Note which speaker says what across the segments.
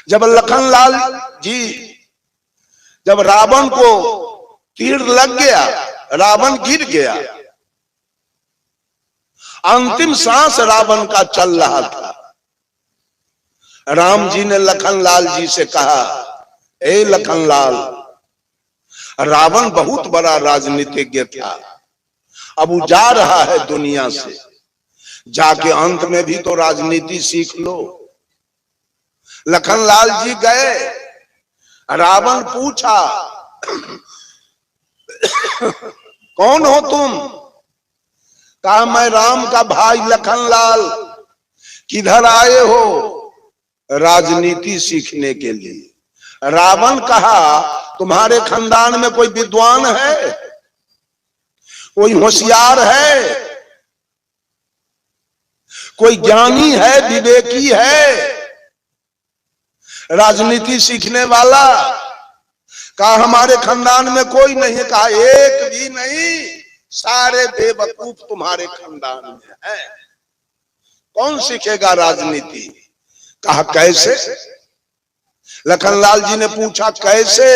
Speaker 1: जब लखनलाल जी, जब रावण को तीर लग गया, रावण गिर गया, अंतिम सांस रावण का चल रहा था, राम जी ने लखनलाल जी से कहा, ए लखनलाल, रावण बहुत बड़ा राजनीतिज्ञ था, अब वो जा रहा है दुनिया से, जाके अंत में भी तो राजनीति सीख लो। लखनलाल जी गए, रावण पूछा, कौन हो तुम? कहा, मैं राम का भाई लखनलाल। किधर आए हो? राजनीति सीखने के लिए। रावण कहा, तुम्हारे खानदान में कोई विद्वान है, कोई होशियार है, कोई ज्ञानी है, विवेकी है, राजनीति सीखने वाला? कहा, हमारे खानदान में कोई नहीं। कहा, एक भी नहीं, सारे बेवकूफ तुम्हारे खानदान में है, कौन सीखेगा राजनीति? कहा, कैसे? लखनलाल जी ने पूछा, कैसे?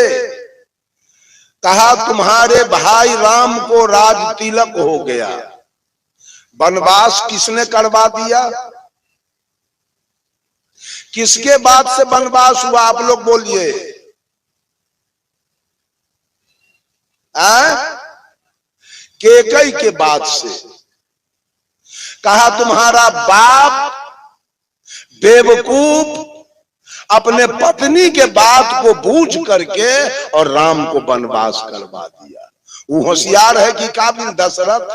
Speaker 1: कहा, तुम्हारे भाई राम को राज तिलक हो गया, वनवास किसने करवा दिया? किसके बाद से वनवास हुआ? आप लोग बोलिए। केकई के बाद से। कहा, तुम्हारा बाप बेवकूफ अपने पत्नी के बात को बूझ करके और राम को वनवास करवा दिया। वो होशियार है कि काबिल? दशरथ।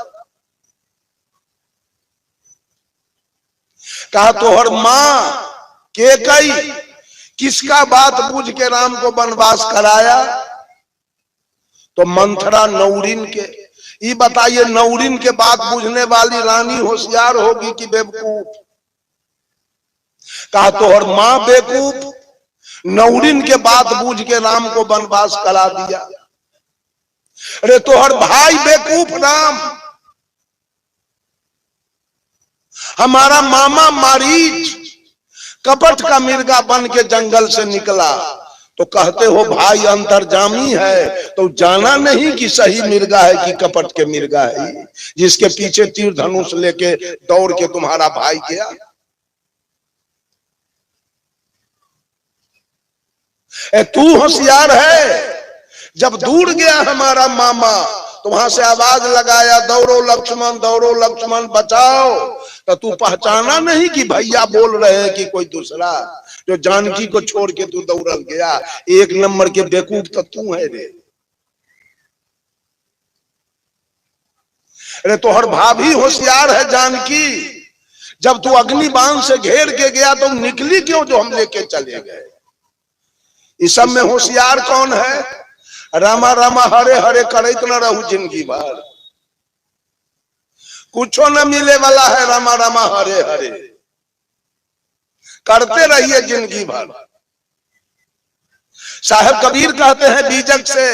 Speaker 1: कहा, तोहर मां केकई किसका बात बूझ के राम को वनवास कराया? तो मंथरा नौरिन के। ये बताइए, नौरिन के बात बूझने वाली रानी होशियार होगी कि बेवकूफ? कहा, तोहर मां बेवकूफ, नौरिन के बात बूझ के राम को वनवास करा दिया। अरे तोहर भाई बेवकूफ राम, हमारा मामा मारीच कपट का मिर्गा बन के जंगल से निकला, तो कहते हो भाई अंतर्जामी है, तो जाना नहीं कि सही मिर्गा है कि कपट के मिर्गा है, जिसके पीछे तीर धनुष लेके दौड़ के तुम्हारा भाई गया। तू होशियार है। जब दूर गया हमारा मामा, तो वहां से आवाज लगाया, दौड़ो लक्ष्मण, दौड़ो लक्ष्मण, बचाओ। तो तू पहचाना नहीं कि भैया बोल रहे हैं कि कोई दूसरा? जो जानकी को छोड़ के तू दौड़ गया। एक नंबर के बेवकूफ तो तू है रे। अरे तोहर भाभी होशियार है जानकी। जब तू अग्निबाण से घेर के गया तो निकली क्यों जो हम लेके चले गए? इस सब में होशियार कौन है? रामा रामा हरे हरे करत न रहू जिंदगी भर, कुछो न मिले वाला है। रामा रामा हरे हरे करते रहिए जिंदगी भर। साहब कबीर कहते हैं बीजक से,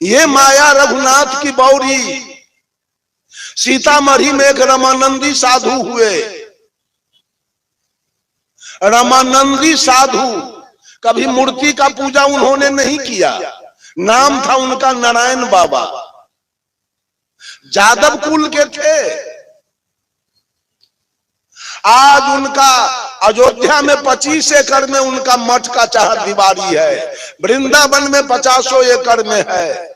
Speaker 1: ये माया रघुनाथ की बौरी, सीतामढ़ी में एक रामानंदी साधु हुए। रामानंदी साधु, कभी मूर्ति का पूजा उन्होंने नहीं किया। नाम था उनका नारायण बाबा, जादव कुल के थे। आज उनका अयोध्या में 25 एकड़ में उनका मठ का चार दीवारी है, वृंदावन में 50 एकड़ में है,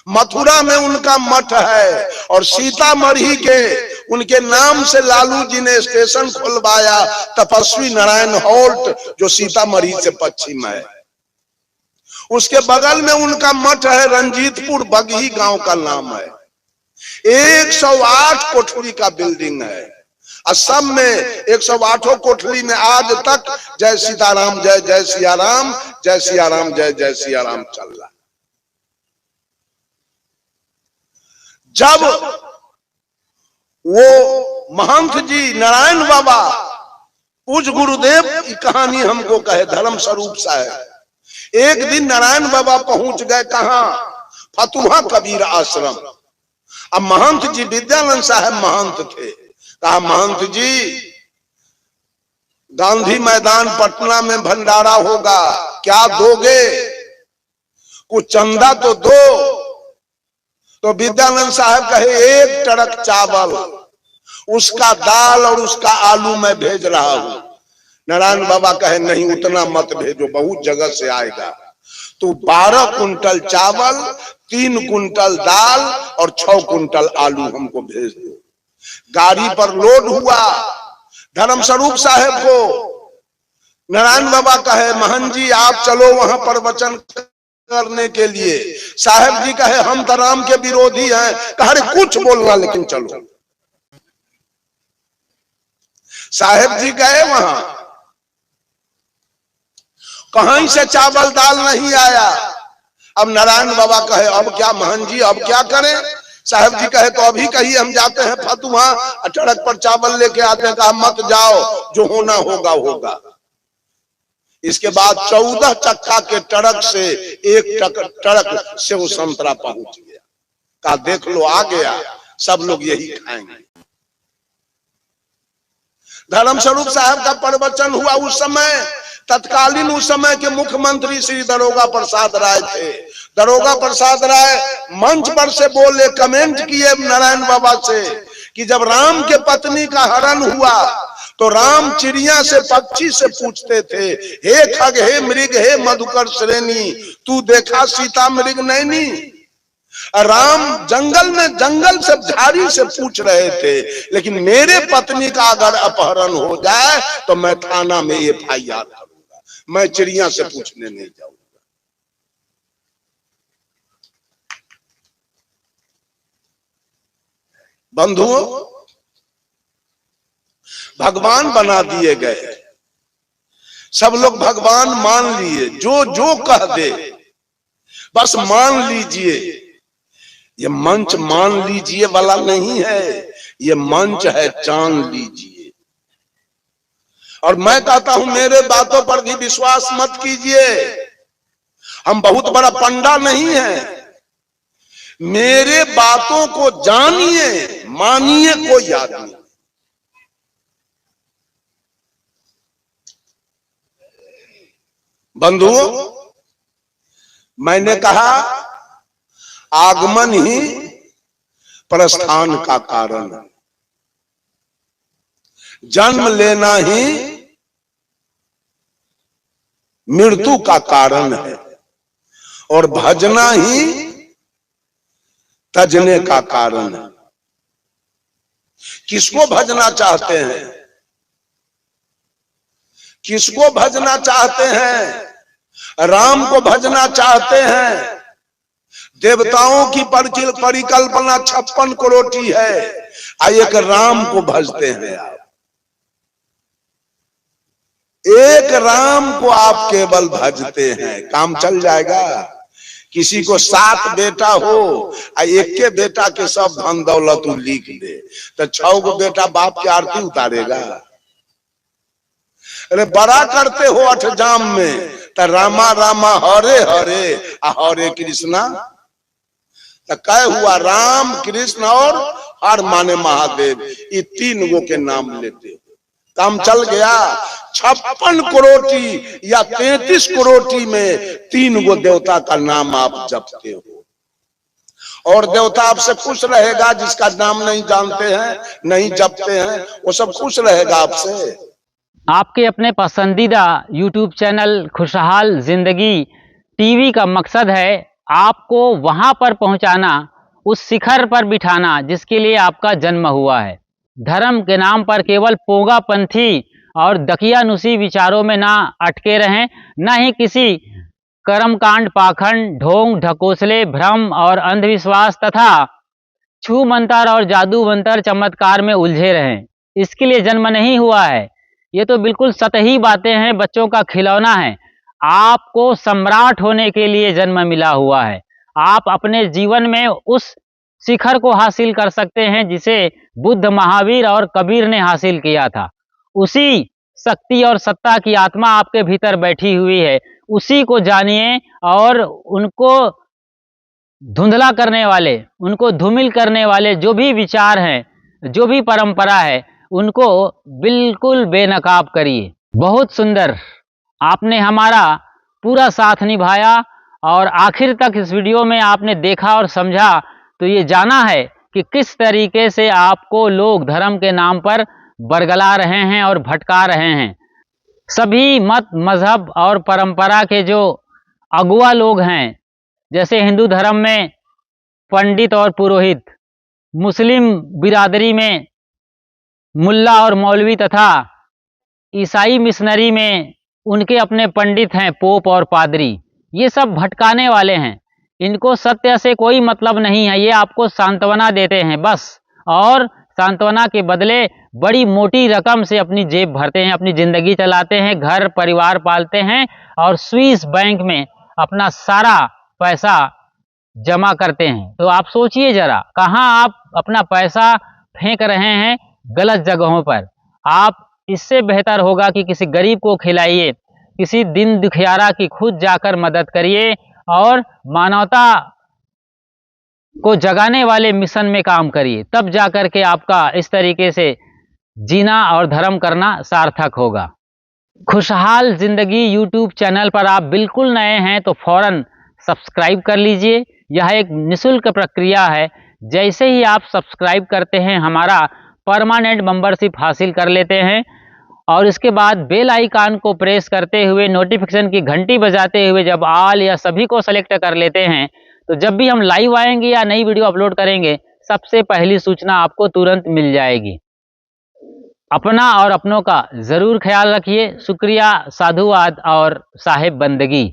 Speaker 1: मथुरा में उनका मठ है, और सीतामढ़ी के उनके नाम से लालू जी ने स्टेशन खुलवाया, तपस्वी नारायण हॉल्ट, जो सीतामढ़ी से पश्चिम है। उसके बगल में उनका मठ है, रंजीतपुर बगही गांव का नाम है। 108 कोठरी का बिल्डिंग है। असम में 108 कोठरी में आज तक जय सीताराम, जय जय सिया राम, जय सिया राम, जय जय सिया राम चल रहा। जब वो महंत जी नारायण बाबा पूज गुरुदेव की कहानी हमको कहे, धर्म स्वरूप साहब, एक दिन नारायण बाबा पहुंच गए कहां? फतुहा कबीर आश्रम। अब महंत जी विद्यानंद साहब महंत थे। कहा, महंत जी गांधी मैदान पटना में भंडारा होगा, क्या दोगे? कुछ चंदा तो दो। तो विद्यानंद साहब कहे एक टड़क चावल, उसका दाल और उसका आलू मैं भेज रहा हूं। नारायण बाबा कहे नहीं, उतना मत भेजो, बहुत जगह से आएगा। तो 12 कुंटल चावल, 3 कुंटल दाल और 6 कुंटल आलू हमको भेज दो। गाड़ी पर लोड हुआ धर्मस्वरूप साहब को। नारायण बाबा कहे महंत जी आप चलो वहां प्रवचन करने के लिए। साहब जी कहे हम तो राम के विरोधी हैं। कहे कुछ बोलना लेकिन चलो। साहब जी गए वहां, कहीं से चावल दाल नहीं आया। अब नारायण बाबा कहे अब क्या महंत जी, अब क्या करें? साहब जी कहे तो अभी कहिए हम जाते हैं फतुहा, ट्रक पर चावल लेके आते हैं। कहा मत जाओ, जो होना होगा होगा। इसके बाद 14 चक्का के ट्रक से एक ट्रक से वो संतरा पहुंच गया। कहा देख लो आ गया, सब लोग यही खाएंगे। धर्मस्वरूप साहब का प्रवचन हुआ उस समय। तत्कालीन उस समय के मुख्यमंत्री श्री दरोगा प्रसाद राय थे। दरोगा प्रसाद राय मंच पर से बोले, कमेंट किए नारायण बाबा से कि जब राम के पत्नी का हरण हुआ तो राम चिड़िया से पक्षी से पूछते थे, हे खग हे मृग हे मधुकर श्रेणी, तू देखा सीता मृग नैनी। राम जंगल में जंगल से झाड़ी से पूछ रहे थे, लेकिन मेरे पत्नी का अगर अपहरण हो जाए तो मैं थाना में FIR करूंगा, मैं चिड़िया से पूछने नहीं जाऊंगा। बंधुओं, भगवान बना दिए गए, सब लोग भगवान मान लिए, जो जो कह दे बस मान लीजिए। ये मंच मान लीजिए वाला नहीं है, ये मंच है जान लीजिए। और मैं कहता हूं मेरे बातों पर भी विश्वास मत कीजिए, हम बहुत बड़ा पंडा नहीं है। मेरे बातों को जानिए, मानिए कोई आदमी। बंधुओं, मैंने कहा आगमन ही प्रस्थान का कारण है, जन्म लेना ही मृत्यु का कारण है, और भजना ही तजने का कारण है। किसको भजना चाहते हैं? किसको भजना चाहते हैं? राम को भजना चाहते हैं। देवताओं की परिकल्पना 56 करोड़ है, एक राम को भजते हैं आप। एक राम को आप केवल भजते हैं, काम चल जाएगा। किसी को 7 बेटा हो, एक के बेटा के सब धन दौलत लिख दे, तो 6 गो बेटा बाप की आरती उतारेगा। अरे बड़ा करते हो 8 जाम में, तो रामा रामा हरे हरे हरे कृष्णा, तो कै हुआ राम कृष्ण और हर माने महादेव, ये 3 गो के नाम लेते हो, काम चल गया। 56 करोड़ या 33 करोड़ में 3 गो देवता का नाम आप जपते हो, और देवता आपसे खुश रहेगा। जिसका नाम नहीं जानते हैं, नहीं जपते हैं, वो सब खुश रहेगा आपसे।
Speaker 2: आपके अपने पसंदीदा YouTube चैनल खुशहाल जिंदगी टीवी का मकसद है आपको वहां पर पहुंचाना, उस शिखर पर बिठाना जिसके लिए आपका जन्म हुआ है। धर्म के नाम पर केवल पोंगापंथी और दकियानुसी विचारों में ना अटके रहें, न ही किसी कर्मकांड, पाखंड, ढोंग, ढकोसले, भ्रम और अंधविश्वास तथा छू मंतर और जादू मंतर चमत्कार में उलझे रहें। इसके लिए जन्म नहीं हुआ है, ये तो बिल्कुल सतही बातें हैं, बच्चों का खिलौना है। आपको सम्राट होने के लिए जन्म मिला हुआ है। आप अपने जीवन में उस शिखर को हासिल कर सकते हैं जिसे बुद्ध, महावीर और कबीर ने हासिल किया था। उसी शक्ति और सत्ता की आत्मा आपके भीतर बैठी हुई है, उसी को जानिए और उनको धुंधला करने वाले, उनको धूमिल करने वाले जो भी विचार हैं, जो भी परंपरा है, उनको बिल्कुल बेनकाब करिए। बहुत सुंदर, आपने हमारा पूरा साथ निभाया और आखिर तक इस वीडियो में आपने देखा और समझा, तो ये जाना है कि किस तरीके से आपको लोग धर्म के नाम पर बरगला रहे हैं और भटका रहे हैं। सभी मत, मजहब और परंपरा के जो अगुआ लोग हैं, जैसे हिंदू धर्म में पंडित और पुरोहित, मुस्लिम बिरादरी में मुल्ला और मौलवी, तथा ईसाई मिशनरी में उनके अपने पंडित हैं, पोप और पादरी, ये सब भटकाने वाले हैं। इनको सत्य से कोई मतलब नहीं है, ये आपको सांत्वना देते हैं बस, और सांत्वना के बदले बड़ी मोटी रकम से अपनी जेब भरते हैं, अपनी ज़िंदगी चलाते हैं, घर परिवार पालते हैं और स्विस बैंक में अपना सारा पैसा जमा करते हैं। तो आप सोचिए ज़रा, कहाँ आप अपना पैसा फेंक रहे हैं, गलत जगहों पर। आप इससे बेहतर होगा कि किसी गरीब को खिलाइए, किसी दिन दुखियारा की खुद जाकर मदद करिए और मानवता को जगाने वाले मिशन में काम करिए, तब जाकर के आपका इस तरीके से जीना और धर्म करना सार्थक होगा। खुशहाल जिंदगी यूट्यूब चैनल पर आप बिल्कुल नए हैं तो फौरन सब्सक्राइब कर लीजिए। यह एक निःशुल्क प्रक्रिया है। जैसे ही आप सब्सक्राइब करते हैं, हमारा परमानेंट मेंबरशिप हासिल कर लेते हैं और इसके बाद बेल आइकन को प्रेस करते हुए, नोटिफिकेशन की घंटी बजाते हुए जब ऑल या सभी को सेलेक्ट कर लेते हैं, तो जब भी हम लाइव आएंगे या नई वीडियो अपलोड करेंगे, सबसे पहली सूचना आपको तुरंत मिल जाएगी। अपना और अपनों का ज़रूर ख्याल रखिए। शुक्रिया, साधुवाद और साहिब बंदगी।